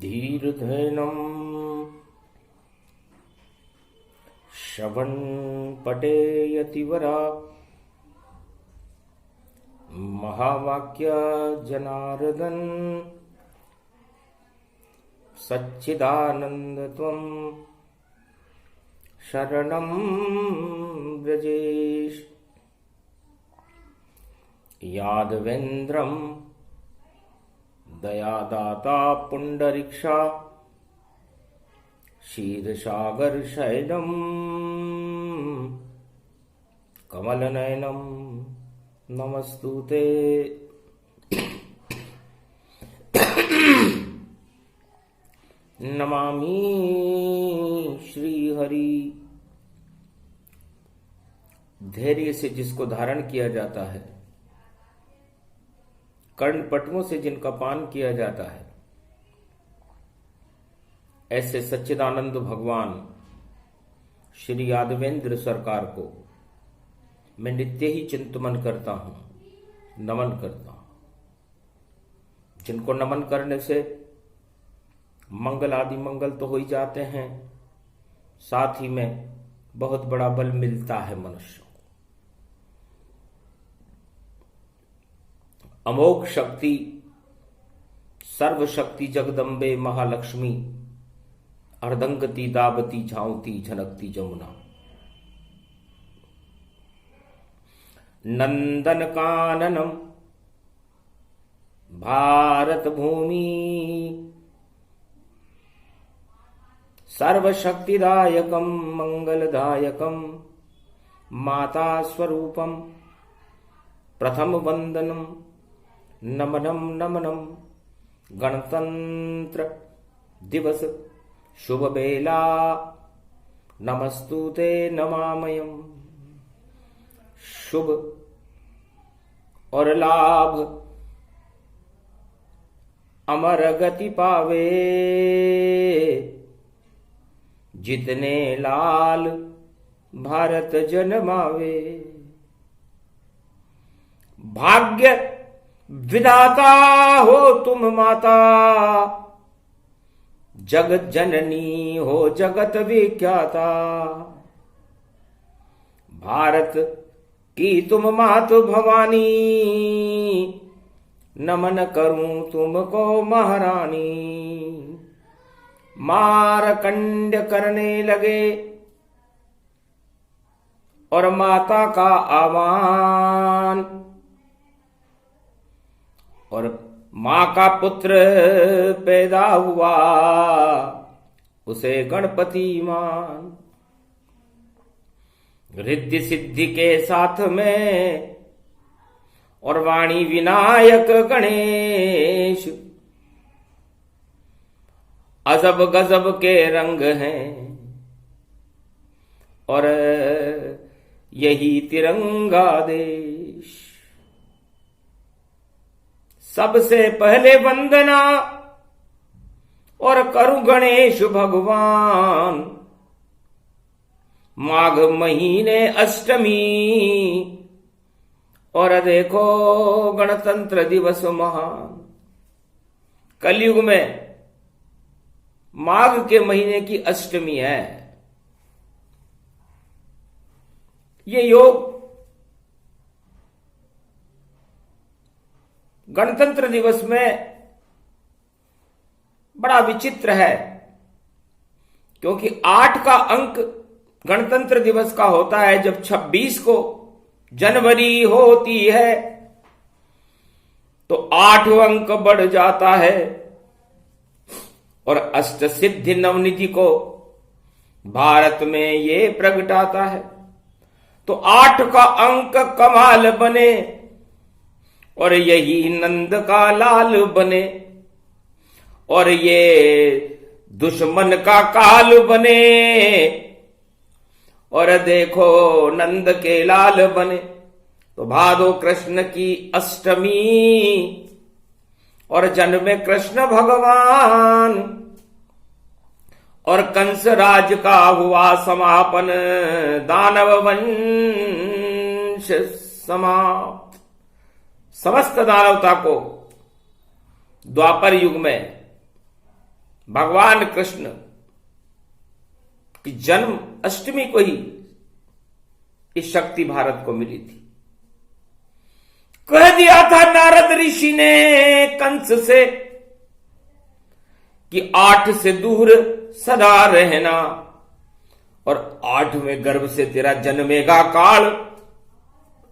धीर्धेनम् श्रवणपटेयतिवरा महावाक्य जनार्दन सच्चिदानंदत्वं शरणं व्रजेश। यादवेन्द्रं दयादाता पुंडरीक्षा क्षीरसागरशयनं कमलनयनं नमस्तुते। नमामि श्रीहरि। धैर्य से जिसको धारण किया जाता है, कर्णपटुओं से जिनका पान किया जाता है, ऐसे सच्चिदानंद भगवान श्री यादवेंद्र सरकार को मैं नित्य ही चिंतन करता हूं, नमन करता हूं। जिनको नमन करने से मंगल आदि मंगल तो हो ही जाते हैं, साथ ही में बहुत बड़ा बल मिलता है मनुष्य को। अमोघ शक्ति, सर्वशक्ति जगदम्बे महालक्ष्मी, अर्धंगति दावती झांवती झनकती जमुना। नंदन काननम भारत भूमि, सर्वशक्तिदायकं मंगलदायकं माता स्वरूपम प्रथम वंदनम नमनम नमनम। गणतंत्र दिवस शुभ बेला नमस्तुते नमामयम। शुभ और लाभ अमर गति पावे, जितने लाल भारत जन्मावे। भाग्य विधाता हो तुम माता, जगत जननी हो जगत विख्याता। भारत की तुम मातु भवानी, नमन करूं तुमको महारानी। मारकंड करने लगे और माता का आह्वान, और मां का पुत्र पैदा हुआ उसे गणपति मान। रिद्धि सिद्धि के साथ में और वाणी विनायक गणेश, अजब गजब के रंग हैं और यही तिरंगा देश। सबसे पहले वंदना और करूं गणेश भगवान, माघ महीने अष्टमी और देखो गणतंत्र दिवस महान। कलयुग में माघ के महीने की अष्टमी है। ये योग गणतंत्र दिवस में बड़ा विचित्र है, क्योंकि 8 का अंक गणतंत्र दिवस का होता है। जब 26 को जनवरी होती है तो 8 अंक बढ़ जाता है, और अष्ट सिद्धि नवनिधि को भारत में ये प्रगटाता है। तो 8 का अंक कमाल बने और यही नंद का लाल बने, और ये दुश्मन का काल बने और देखो नंद के लाल बने। तो भादो कृष्ण की अष्टमी और जन्मे कृष्ण भगवान, और कंस राज का हुआ समापन, दानव वंश समाप्त। समस्त दानवता को द्वापर युग में भगवान कृष्ण की जन्म अष्टमी को ही इस शक्ति भारत को मिली थी। कह दिया था नारद ऋषि ने कंस से कि 8 से दूर सदा रहना, और 8वें गर्भ से तेरा जन्मेगा काल,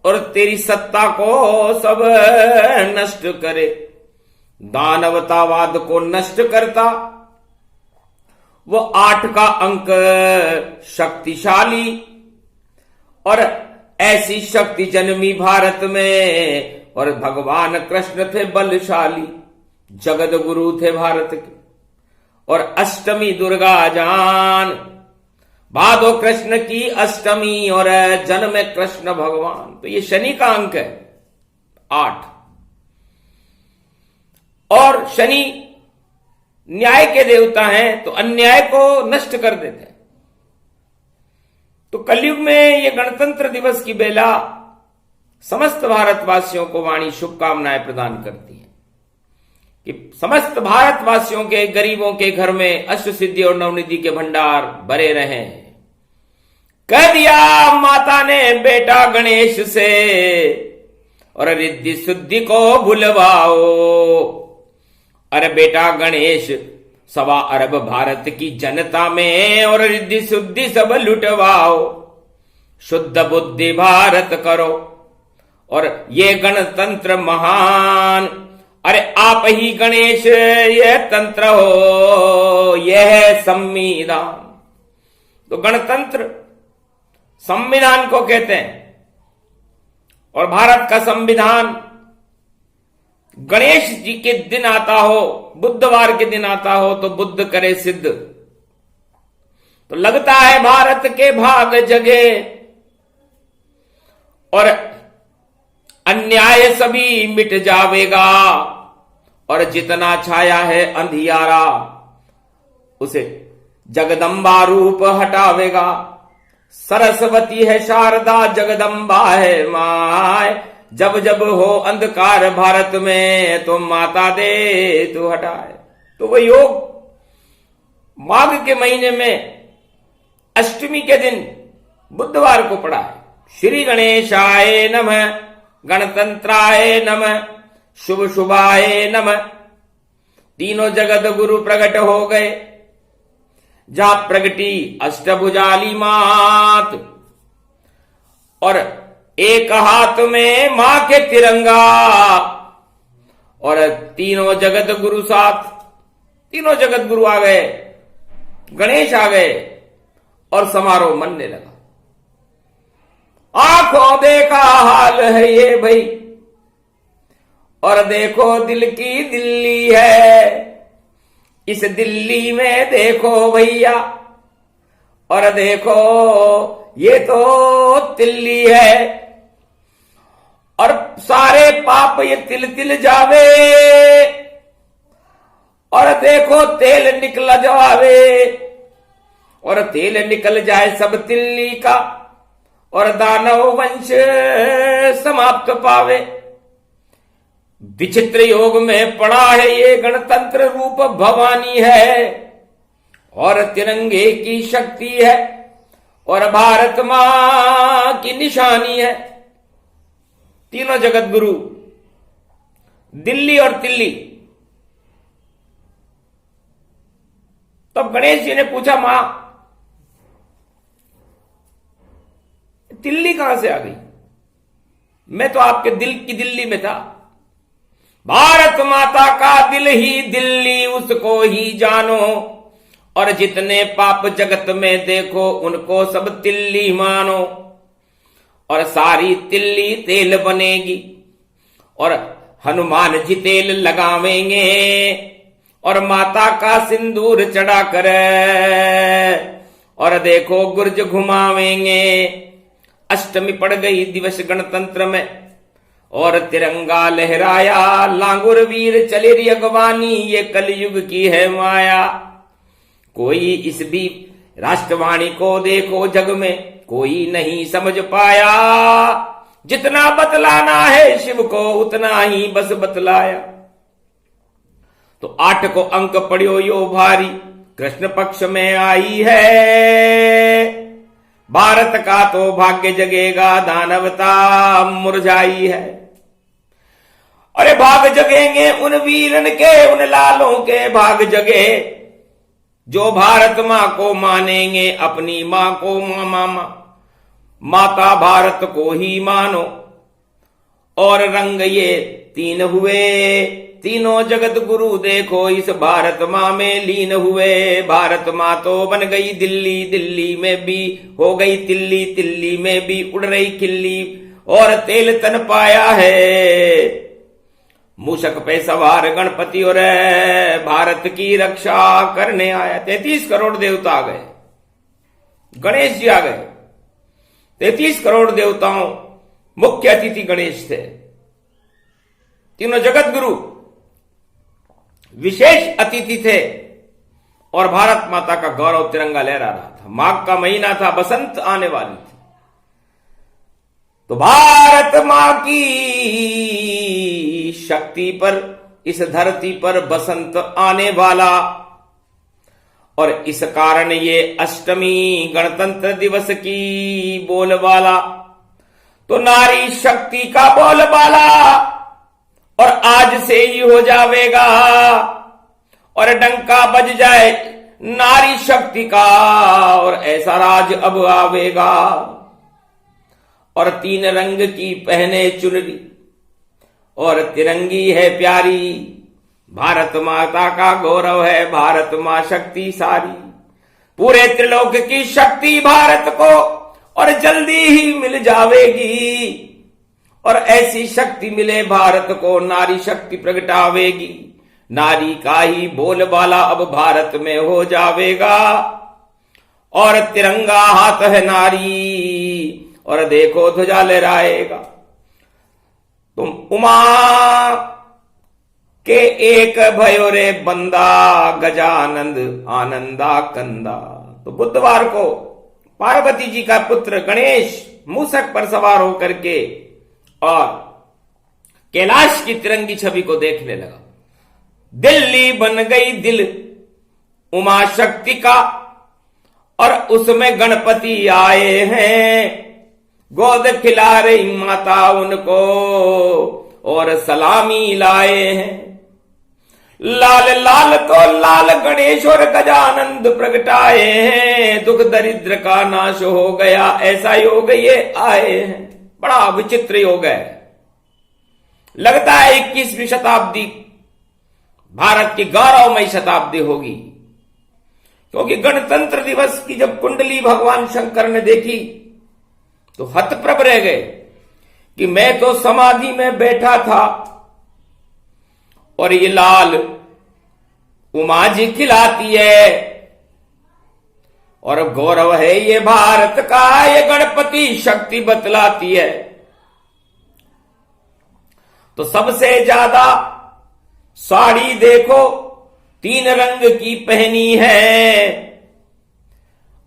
और तेरी सत्ता को सब नष्ट करे। दानवतावाद को नष्ट करता वो 8 का अंक शक्तिशाली, और ऐसी शक्ति जन्मी भारत में, और भगवान कृष्ण थे बलशाली, जगत गुरु थे भारत के। और अष्टमी दुर्गा जान, भादो कृष्ण की अष्टमी, और जन्म कृष्ण भगवान। तो ये शनि का अंक है 8, और शनि न्याय के देवता हैं, तो अन्याय को नष्ट कर देते हैं। तो कलयुग में ये गणतंत्र दिवस की बेला समस्त भारतवासियों को वाणी शुभकामनाएं प्रदान करती है कि समस्त भारतवासियों के, गरीबों के घर में अष्ट सिद्धि और नवनिधि के भंडार भरे रहें। कह दिया माता ने बेटा गणेश से, और रिद्धि शुद्धि को भुलवाओ। अरे बेटा गणेश 1.25 अरब भारत की जनता में, और रिद्धि शुद्धि सब लुटवाओ। शुद्ध बुद्धि भारत करो, और ये गणतंत्र महान। अरे आप ही गणेश ये तंत्र हो, यह है संविधान। तो गणतंत्र संविधान को कहते हैं, और भारत का संविधान गणेश जी के दिन आता हो, बुधवार के दिन आता हो, तो बुद्ध करे सिद्ध। तो लगता है भारत के भाग जगे, और अन्याय सभी मिट जावेगा, और जितना छाया है अंधियारा उसे जगदम्बा रूप हटावेगा। सरस्वती है शारदा, जगदम्बा है माय। जब जब हो अंधकार भारत में, तो माता दे तू हटाए। तो वो योग माघ के महीने में अष्टमी के दिन बुधवार को पड़ा है। श्री गणेशाय नमः, गणतंत्राय नमः, शुभ शुभाय नमः। तीनों जगत गुरु प्रकट हो गए, जहां प्रगटी अष्टभुजाली मात, और एक हाथ में मां के तिरंगा, और तीनों जगत गुरु साथ। तीनों जगत गुरु आ गए, गणेश आ गए, और समारोह मनने लगा। आंखों देखा हाल है ये भाई, और देखो दिल की दिल्ली है। इस दिल्ली में देखो भैया, और देखो ये तो तिल्ली है, और सारे पाप ये तिल तिल जावे, और देखो तेल निकल जावे, और तेल निकल जाए सब तिल्ली का, और दानव वंश समाप्त पावे। विचित्र योग में पड़ा है ये गणतंत्र रूप भवानी है, और तिरंगे की शक्ति है, और भारत मां की निशानी है। तीनों जगत गुरु, दिल्ली और तिल्ली। तब गणेश जी ने पूछा, मां तिल्ली कहां से आ गई? मैं तो आपके दिल की दिल्ली में था। भारत माता का दिल ही दिल्ली, उसको ही जानो, और जितने पाप जगत में देखो उनको सब तिल्ली मानो। और सारी तिल्ली तेल बनेगी, और हनुमान जी तेल लगावेंगे, और माता का सिंदूर चढ़ा कर, और देखो गुर्ज घुमावेंगे। अष्टमी पड़ गई दिवस गणतंत्र में, और तिरंगा लहराया, लांगुर वीर चले री अगवानी, ये कलयुग की है माया। कोई इस भी राष्ट्रवाणी को देखो जग में, कोई नहीं समझ पाया। जितना बतलाना है शिव को, उतना ही बस बतलाया। तो 8 को अंक पढ़ियो यो भारी, कृष्ण पक्ष में आई है। भारत का तो भाग्य जगेगा, दानवता मुरझाई है। अरे भाग जगेंगे उन वीरन के, उन लालों के भाग जगे, जो भारत मां को मानेंगे, अपनी मां को मामा। माता भारत को ही मानो, और रंग ये 3 हुए, तीनों जगत गुरु देखो इस भारत मां में लीन हुए। भारत मां तो बन गई दिल्ली, दिल्ली में भी हो गई तिल्ली, तिल्ली में भी उड़ रही खिल्ली, और तेल तन पाया है मूषक पे सवार गणपति, और भारत की रक्षा करने आया। 33 करोड़ देवता आ गए, गणेश जी आ गए। 33 करोड़ देवताओं, मुख्य अतिथि गणेश थे। तीनों जगत गुरु विशेष अतिथि थे, और भारत माता का गौरव तिरंगा लहरा रहा था। माघ का महीना था, बसंत आने वाली थी। तो भारत मां की शक्ति पर इस धरती पर बसंत आने वाला, और इस कारण ये अष्टमी गणतंत्र दिवस की बोलबाला, तो नारी शक्ति का बोलबाला, और आज से ही हो जावेगा, और डंका बज जाए नारी शक्ति का, और ऐसा राज अब आवेगा। और 3 रंग की पहने चुनरी, और तिरंगी है प्यारी, भारत माता का गौरव है, भारत मां शक्ति सारी। पूरे त्रिलोक की शक्ति भारत को, और जल्दी ही मिल जावेगी, और ऐसी शक्ति मिले भारत को, नारी शक्ति प्रगटावेगी। नारी का ही बोलबाला अब भारत में हो जावेगा, और तिरंगा हाथ है नारी, और देखो ध्वजा लहराएगा। तुम उमा के एक भयो रे बंदा, गजानंद आनंदा कंदा। तो बुधवार को पार्वती जी का पुत्र गणेश मूषक पर सवार होकर के और कैलाश की तिरंगी छवि को देखने लगा। दिल्ली बन गई दिल उमा शक्ति का, और उसमें गणपति आए हैं, गोद खिला रही माता उनको, और सलामी लाए हैं। लाल लाल तो लाल गणेश और गजानंद प्रगटाए हैं, दुख दरिद्र का नाश हो गया, ऐसा योग ये आए हैं। बड़ा विचित्र योग है। लगता है 21वीं शताब्दी भारत की गौरवमयी शताब्दी होगी, क्योंकि गणतंत्र दिवस की जब कुंडली भगवान शंकर ने देखी तो हतप्रभ रह गए कि मैं तो समाधि में बैठा था, और ये लाल उमा जी खिलाती है, और गौरव है ये भारत का, ये गणपति शक्ति बतलाती है। तो सबसे ज्यादा साड़ी देखो 3 रंग की पहनी है,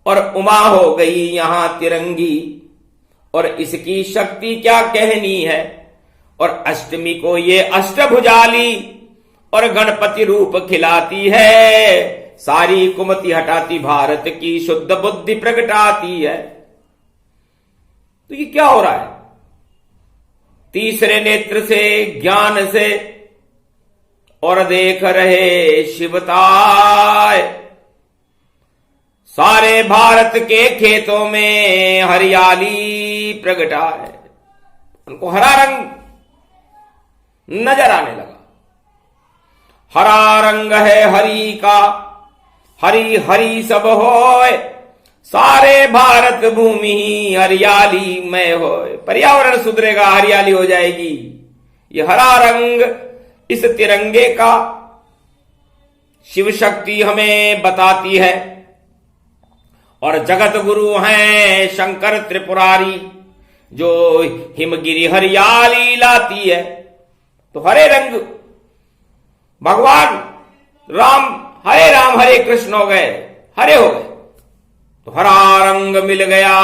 और उमा हो गई यहां तिरंगी, और इसकी शक्ति क्या कहनी है। और अष्टमी को ये अष्टभुजाली और गणपति रूप खिलाती है, सारी कुमति हटाती भारत की शुद्ध बुद्धि प्रगटाती है। तो ये क्या हो रहा है? तीसरे नेत्र से ज्ञान से और देख रहे शिवताय, सारे भारत के खेतों में हरियाली प्रगटाए। उनको हरा रंग नजर आने लगा। हरा रंग है हरि का, हरी हरी सब होए, सारे भारत भूमि हरियाली में होए। पर्यावरण सुधरेगा, हरियाली हो जाएगी। ये हरा रंग इस तिरंगे का शिव शक्ति हमें बताती है। और जगत गुरु हैं शंकर त्रिपुरारी, जो हिमगिरी हरियाली लाती है। तो हरे रंग भगवान राम, हरे कृष्ण हो गए, हरे हो गए, तो हरा रंग मिल गया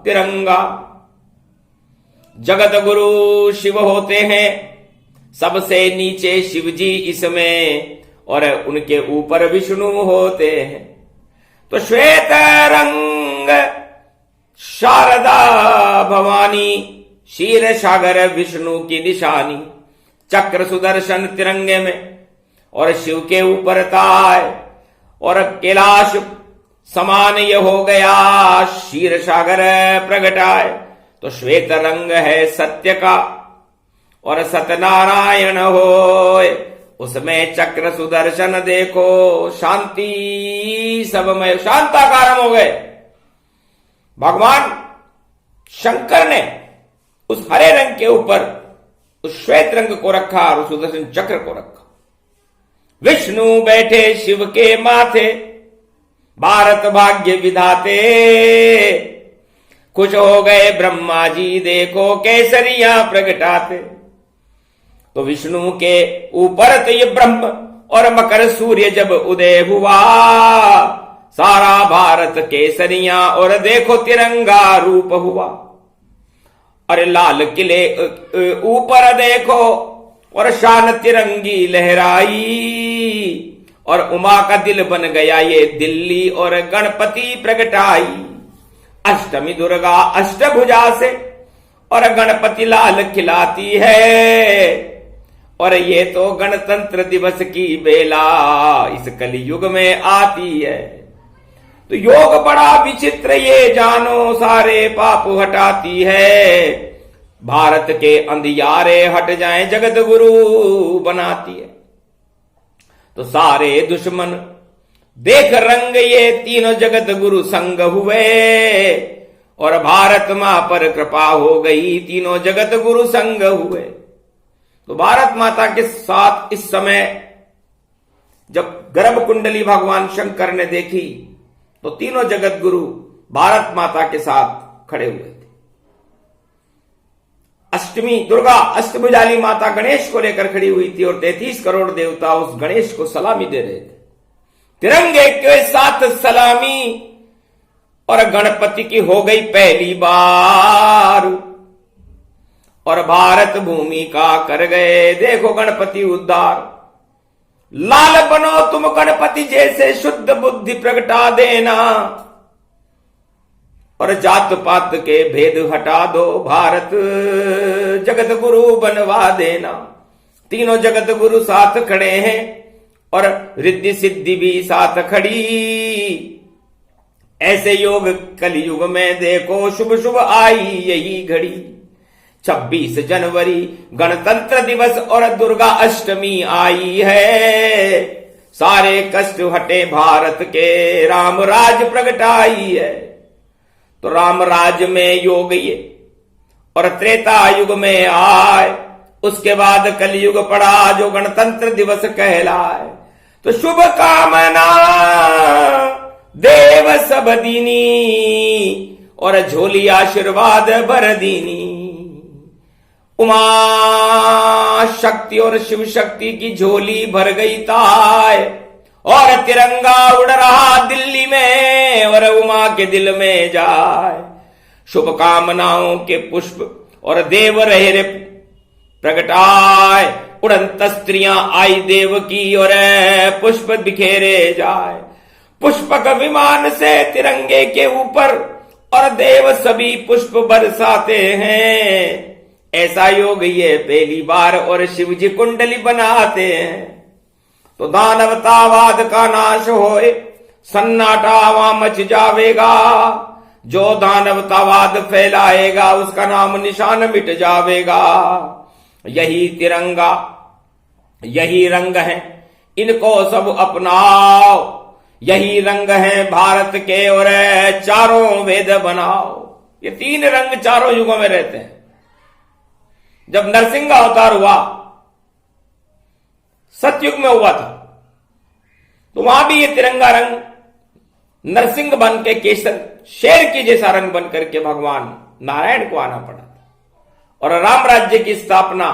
तिरंगा। जगत गुरु शिव होते हैं, सबसे नीचे शिव जी इसमें और उनके ऊपर विष्णु होते हैं। तो श्वेत रंग शारदा भवानी, क्षीर सागर विष्णु की निशानी, चक्र सुदर्शन तिरंगे में और शिव के ऊपर ताय और कैलाश समान ये हो गया क्षीर सागर प्रगटाए। तो श्वेत रंग है सत्य का और सत्यनारायण होए, उसमें चक्र सुदर्शन देखो शांति सब में शांताकारम हो गए। भगवान शंकर ने उस हरे रंग के ऊपर उस श्वेत रंग को रखा और उस सुदर्शन चक्र को रखा। विष्णु बैठे शिव के माथे, भारत भाग्य विधाते, खुश हो गए ब्रह्मा जी देखो केसरिया प्रगटाते। तो विष्णु के ऊपर तो ये ब्रह्म और मकर सूर्य जब उदय हुआ, सारा भारत केसरिया और देखो तिरंगा रूप हुआ। अरे लाल किले ऊपर देखो और शान तिरंगी लहराई, और उमा का दिल बन गया ये दिल्ली और गणपति प्रगटाई। अष्टमी दुर्गा अष्टभुजा से और गणपति लाल खिलाती है, और ये तो गणतंत्र दिवस की बेला इस कलयुग में आती है। तो योग बड़ा विचित्र ये जानो, सारे पाप हटाती है, भारत के अंधियारे हट जाएं जगत गुरु बनाती है। तो सारे दुश्मन देख रंग ये तीनों जगत गुरु संग हुए, और भारत मां पर कृपा हो गई तीनों जगत गुरु संग हुए। तो भारत माता के साथ इस समय जब गर्भ कुंडली भगवान शंकर ने देखी तो तीनों जगत गुरु भारत माता के साथ खड़े हुए थे। अष्टमी दुर्गा अष्टभुजाली माता गणेश को लेकर खड़ी हुई थी और 33 करोड़ देवता उस गणेश को सलामी दे रहे थे। तिरंगे के साथ सलामी, और गणपति की हो गई पहली बार, और भारत भूमि का कर गए देखो गणपति उद्धार। लाल बनो तुम गणपति जैसे, शुद्ध बुद्धि प्रगटा देना, और जात पात के भेद हटा दो, भारत जगत गुरु बनवा देना। तीनों जगत गुरु साथ खड़े हैं और रिद्धि सिद्धि भी साथ खड़ी। ऐसे योग कलयुग में देखो शुभ शुभ आई यही घड़ी। 26 जनवरी गणतंत्र दिवस और दुर्गा अष्टमी आई है, सारे कष्ट हटे भारत के, राम राज प्रगटाई है। तो राम राज में योग ये और त्रेता युग में आए, उसके बाद कलयुग पड़ा जो गणतंत्र दिवस कहलाए। तो शुभ कामना देव सब दीनी, और झोली आशीर्वाद भर दीनी। उमा शक्ति और शिव शक्ति की झोली भर गई ताय, और तिरंगा उड़ रहा दिल्ली में और उमा के दिल में जाए। शुभ कामनाओं के पुष्प और देव रहे प्रगटाए, उड़ंत स्त्रियां आई देव की और पुष्प बिखेरे जाए। पुष्पक विमान से तिरंगे के ऊपर और देव सभी पुष्प बरसाते हैं। ऐसा योग ये पहली बार और शिव जी कुंडली बनाते हैं। तो दानवतावाद का नाश होए, सन्नाटा वहां मच जावेगा। जो दानवतावाद फैलाएगा उसका नाम निशान मिट जावेगा। यही तिरंगा यही रंग है, इनको सब अपनाओ। यही रंग है भारत के और चारों वेद बनाओ। ये 3 रंग चारों युगों में रहते हैं। जब नरसिंह अवतार हुआ, सतयुग में हुआ था, तो वहां भी ये तिरंगा रंग नरसिंह बन के केसर शेर की जैसा रंग बन करके भगवान नारायण को आना पड़ा था। और राम राज्य की स्थापना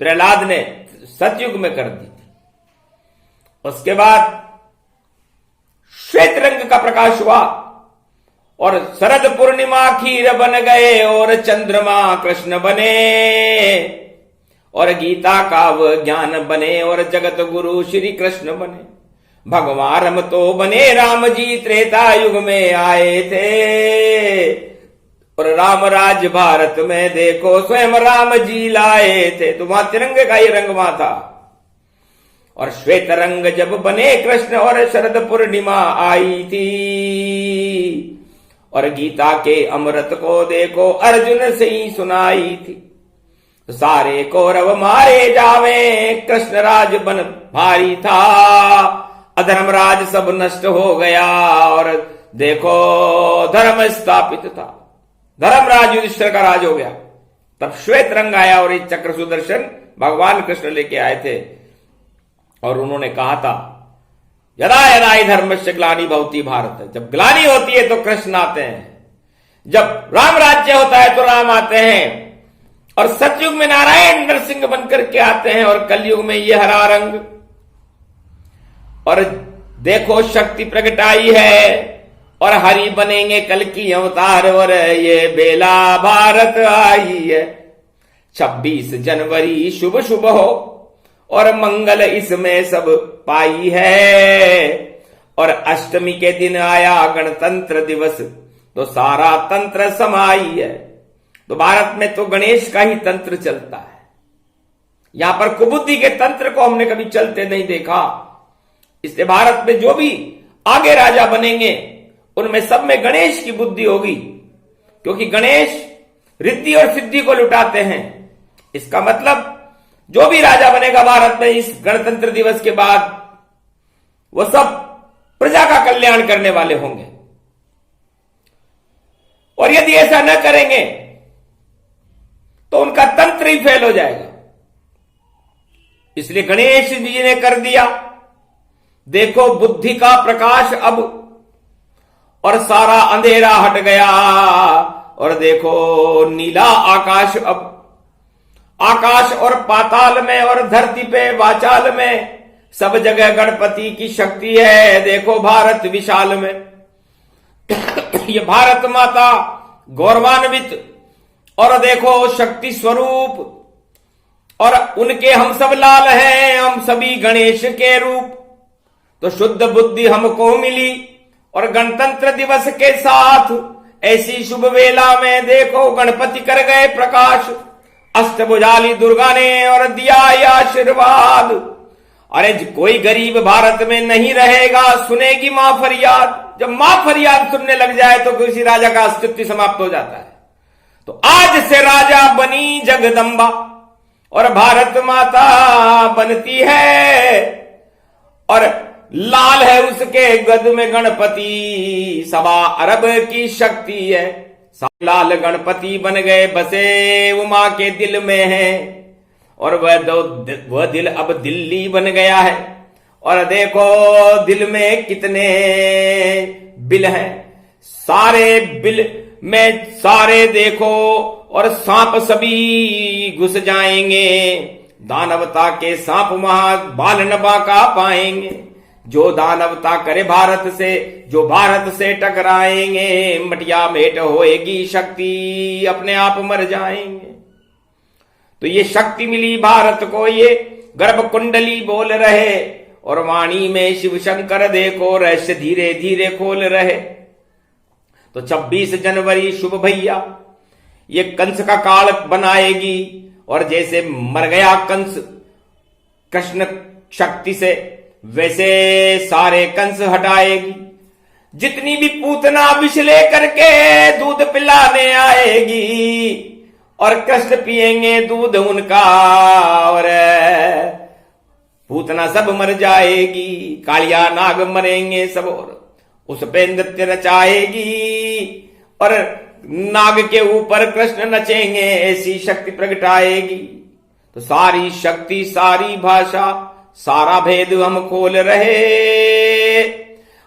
प्रहलाद ने सतयुग में कर दी थी। उसके बाद श्वेत रंग का प्रकाश हुआ और शरद पूर्णिमा खीर बन गए और चंद्रमा कृष्ण बने। और गीता का वह ज्ञान बने और जगत गुरु श्री कृष्ण बने। भगवान राम तो बने राम जी, त्रेता युग में आए थे और राम राज भारत में देखो स्वयं राम जी लाए थे। तो वहां तिरंगे का ही रंग वहां था। और श्वेत रंग जब बने कृष्ण और शरद पूर्णिमा आई थी और गीता के अमृत को देखो अर्जुन से ही सुनाई थी। सारे कौरव मारे जावे, कृष्ण राज बन भारी था, अधर्म राज सब नष्ट हो गया और देखो धर्म स्थापित था। धर्मराज युधिष्ठिर का राज हो गया। तब श्वेत रंग आया और ये चक्र सुदर्शन भगवान कृष्ण लेके आए थे और उन्होंने कहा था यदा यदा ही धर्मस्य ग्लानि भवति भारत, जब ग्लानि होती है तो कृष्ण आते हैं, जब राम राज्य होता है तो राम आते हैं, और सतयुग में नारायण नरसिंह बनकर के आते हैं और कलयुग में ये हरा रंग। और देखो शक्ति प्रकट आई है और हरि बनेंगे कल की अवतार और ये बेला भारत आई है। 26 जनवरी शुभ शुभ हो और मंगल इसमें सब पाई है। और अष्टमी के दिन आया गणतंत्र दिवस तो सारा तंत्र समाई है। तो भारत में तो गणेश का ही तंत्र चलता है। यहां पर कुबुद्धि के तंत्र को हमने कभी चलते नहीं देखा। इसलिए भारत में जो भी आगे राजा बनेंगे उनमें सब में गणेश की बुद्धि होगी, क्योंकि गणेश रिद्धि और सिद्धि को लुटाते हैं। इसका मतलब जो भी राजा बनेगा भारत में इस गणतंत्र दिवस के बाद वो सब प्रजा का कल्याण करने वाले होंगे। और यदि ऐसा न करेंगे तो उनका तंत्र ही फेल हो जाएगा। इसलिए गणेश जी ने कर दिया, देखो बुद्धि का प्रकाश अब, और सारा अंधेरा हट गया और देखो नीला आकाश अब। आकाश और पाताल में और धरती पे वाचाल में सब जगह गणपति की शक्ति है। देखो भारत विशाल में ये भारत माता गौरवान्वित और देखो शक्ति स्वरूप, और उनके हम सब लाल हैं, हम सभी गणेश के रूप। तो शुद्ध बुद्धि हमको मिली और गणतंत्र दिवस के साथ ऐसी शुभ वेला में देखो गणपति कर गए प्रकाश। अष्टभुजाली दुर्गा ने और दिया आशीर्वाद। अरे कोई गरीब भारत में नहीं रहेगा, सुनेगी मां फरियाद। जब मां फरियाद सुनने लग जाए तो किसी राजा का अस्तित्व समाप्त हो जाता है। तो आज से राजा बनी जगदम्बा और भारत माता बनती है, और लाल है उसके गद में गणपति, 1.25 अरब की शक्ति है। लाल गणपति बन गए, बसे उमा के दिल में है, और वह दिल अब दिल्ली बन गया है। और देखो दिल में कितने बिल हैं, सारे बिल में सारे देखो, और सांप सभी घुस जाएंगे। दानवता के सांप वहां बाल न बांका पाएंगे। जो दानवता करे भारत से, जो भारत से टकराएंगे, मटिया मेट होएगी शक्ति, अपने आप मर जाएंगे। तो ये शक्ति मिली भारत को, ये गर्भ कुंडली बोल रहे, और वाणी में शिव शंकर देखो रहस्य धीरे धीरे खोल रहे। तो 26 जनवरी शुभ भैया, ये कंस का काल बनाएगी, और जैसे मर गया कंस कृष्ण शक्ति से, वैसे सारे कंस हटाएगी। जितनी भी पूतना विष लेकर के दूध पिलाने आएगी, और कृष्ण पिएंगे दूध उनका, और पूतना सब मर जाएगी। कालिया नाग मरेंगे सब, और उस पे नृत्य रचाएगी, और नाग के ऊपर कृष्ण नचेंगे, ऐसी शक्ति प्रगटाएगी। तो सारी शक्ति, सारी भाषा, सारा भेद हम खोल रहे।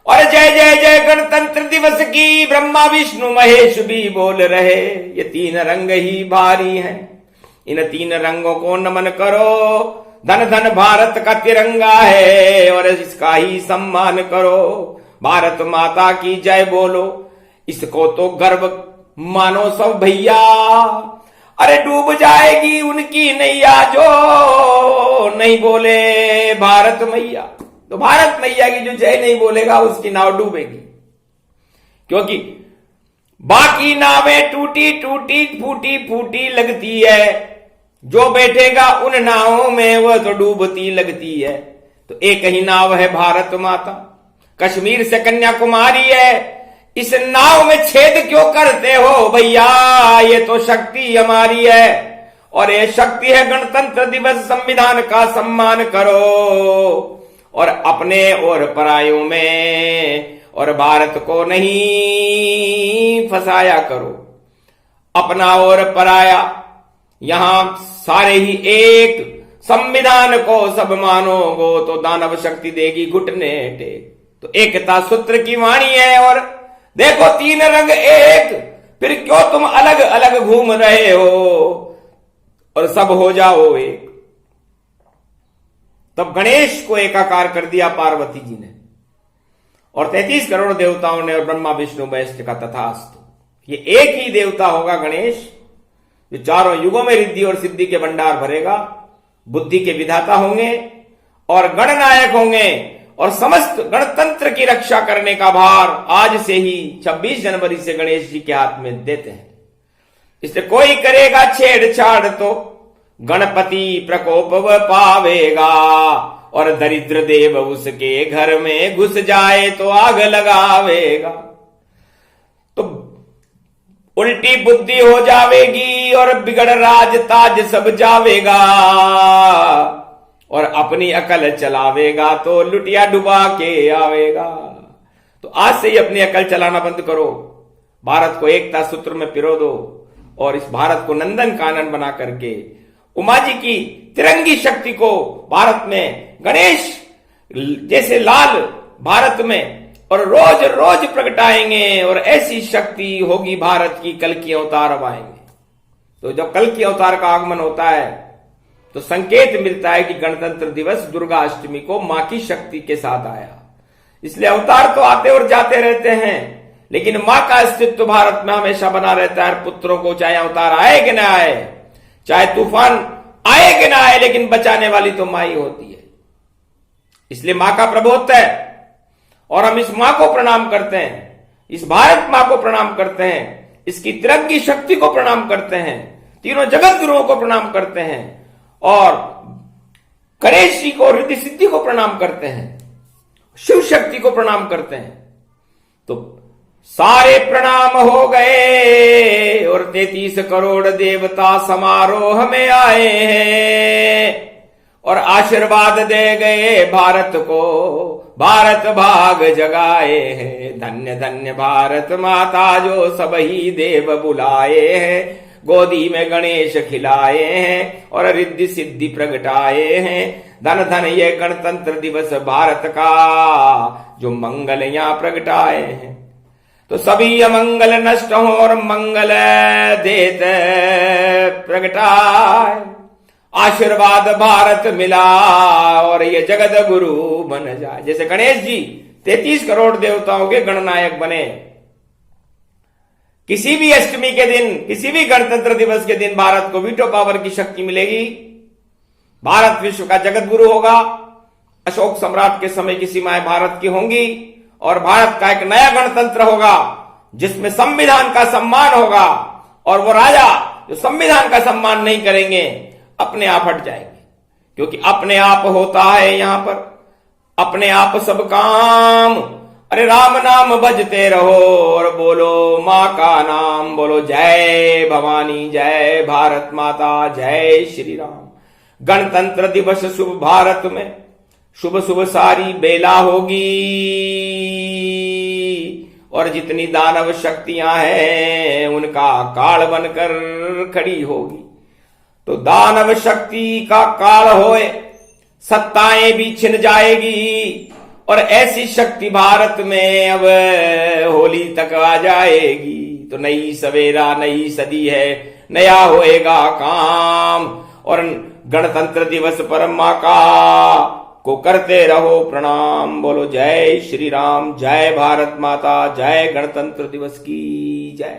और जय जय जय गणतंत्र दिवस की ब्रह्मा विष्णु महेश भी बोल रहे। ये 3 रंग ही भारी हैं, इन 3 रंगों को नमन करो। धन धन भारत का तिरंगा है, और इसका ही सम्मान करो। भारत माता की जय बोलो, इसको तो गर्व मानो सब भैया। अरे डूब जाएगी उनकी नैया जो नहीं बोले भारत मैया। तो भारत मैया की जो जय नहीं बोलेगा उसकी नाव डूबेगी, क्योंकि बाकी नावें टूटी टूटी फूटी फूटी लगती है, जो बैठेगा उन नावों में वह तो डूबती लगती है। तो एक ही नाव है भारत माता, कश्मीर से कन्याकुमारी है। इस नाव में छेद क्यों करते हो भैया, ये तो शक्ति हमारी है, और ये शक्ति है गणतंत्र दिवस, संविधान का सम्मान करो, और अपने और परायों में और भारत को नहीं फंसाया करो। अपना और पराया यहां सारे ही एक, संविधान को सब मानोगो तो दानव शक्ति देगी घुटने टेक। तो एकता सूत्र की वाणी है, और देखो तीन रंग एक, फिर क्यों तुम अलग अलग घूम रहे हो, और सब हो जाओ एक। तब गणेश को एकाकार कर दिया पार्वती जी ने, और 33 करोड़ देवताओं ने, और ब्रह्मा विष्णु महेश का तथास्तु। ये एक ही देवता होगा गणेश, जो चारों युगों में रिद्धि और सिद्धि के भंडार भरेगा, बुद्धि के विधाता होंगे और गणनायक होंगे, और समस्त गणतंत्र की रक्षा करने का भार आज से ही 26 जनवरी से गणेश जी के हाथ में देते हैं। इससे कोई करेगा छेड़छाड़ तो गणपति प्रकोप वह पावेगा, और दरिद्र देव उसके घर में घुस जाए तो आग लगावेगा। तो उल्टी बुद्धि हो जावेगी, और बिगड़ राज ताज सब जावेगा, और अपनी अकल चलावेगा तो लुटिया डुबा के आवेगा। तो आज से ही अपनी अकल चलाना बंद करो, भारत को एकता सूत्र में पिरो दो, और इस भारत को नंदन कानन बना करके उमा जी की तिरंगी शक्ति को भारत में, गणेश जैसे लाल भारत में और रोज रोज प्रगटाएंगे, और ऐसी शक्ति होगी भारत की, कल की अवतार अब आएंगे। तो जब कल की अवतार का आगमन होता है तो संकेत मिलता है कि गणतंत्र दिवस दुर्गा अष्टमी को मां की शक्ति के साथ आया। इसलिए अवतार तो आते और जाते रहते हैं, लेकिन मां का अस्तित्व भारत में हमेशा बना रहता है। पुत्रों को चाहे अवतार आए कि ना आए, चाहे तूफान आए कि ना आए, लेकिन बचाने वाली तो मां ही होती है। इसलिए मां का प्रभुत्व है, और हम इस मां को प्रणाम करते हैं, इस भारत मां को प्रणाम करते हैं, इसकी तिरंगी शक्ति को प्रणाम करते हैं, तीनों जगत गुरुओं को प्रणाम करते हैं, और गणेश जी को, रिद्धि सिद्धि को प्रणाम करते हैं, शिव शक्ति को प्रणाम करते हैं। तो सारे प्रणाम हो गए, और 33 करोड़ देवता समारोह में आए हैं, और आशीर्वाद दे गए भारत को, भारत भाग जगाए हैं। धन्य धन्य भारत माता जो सब ही देव बुलाए हैं, गोदी में गणेश खिलाए हैं, और रिद्धि सिद्धि प्रगटाए हैं। धन धन ये गणतंत्र दिवस भारत का, जो मंगल यहां प्रगटाए हैं। तो सभी अमंगल नष्ट हो और मंगल देत प्रगटाए। आशीर्वाद भारत मिला और ये जगत गुरु बन जाए। जैसे गणेश जी 33 करोड़ देवताओं के गणनायक बने, किसी भी अष्टमी के दिन, किसी भी गणतंत्र दिवस के दिन भारत को वीटो पावर की शक्ति मिलेगी। भारत विश्व का जगत गुरु होगा। अशोक सम्राट के समय की सीमाएं भारत की होंगी, और भारत का एक नया गणतंत्र होगा जिसमें संविधान का सम्मान होगा, और वो राजा जो संविधान का सम्मान नहीं करेंगे अपने आप हट जाएंगे, क्योंकि अपने आप होता है यहां पर, अपने आप सब काम। अरे राम नाम भजते रहो और बोलो मां का नाम, बोलो जय भवानी, जय भारत माता, जय श्री राम। गणतंत्र दिवस शुभ भारत में शुभ शुभ सारी बेला होगी, और जितनी दानव शक्तियां हैं उनका काल बनकर खड़ी होगी। तो दानव शक्ति का काल होए, सत्ताएं भी छिन जाएगी, और ऐसी शक्ति भारत में अब होली तक आ जाएगी। तो नई सवेरा नई सदी है, नया होएगा काम, और गणतंत्र दिवस पर मां का को करते रहो प्रणाम। बोलो जय श्री राम, जय भारत माता, जय गणतंत्र दिवस की जय।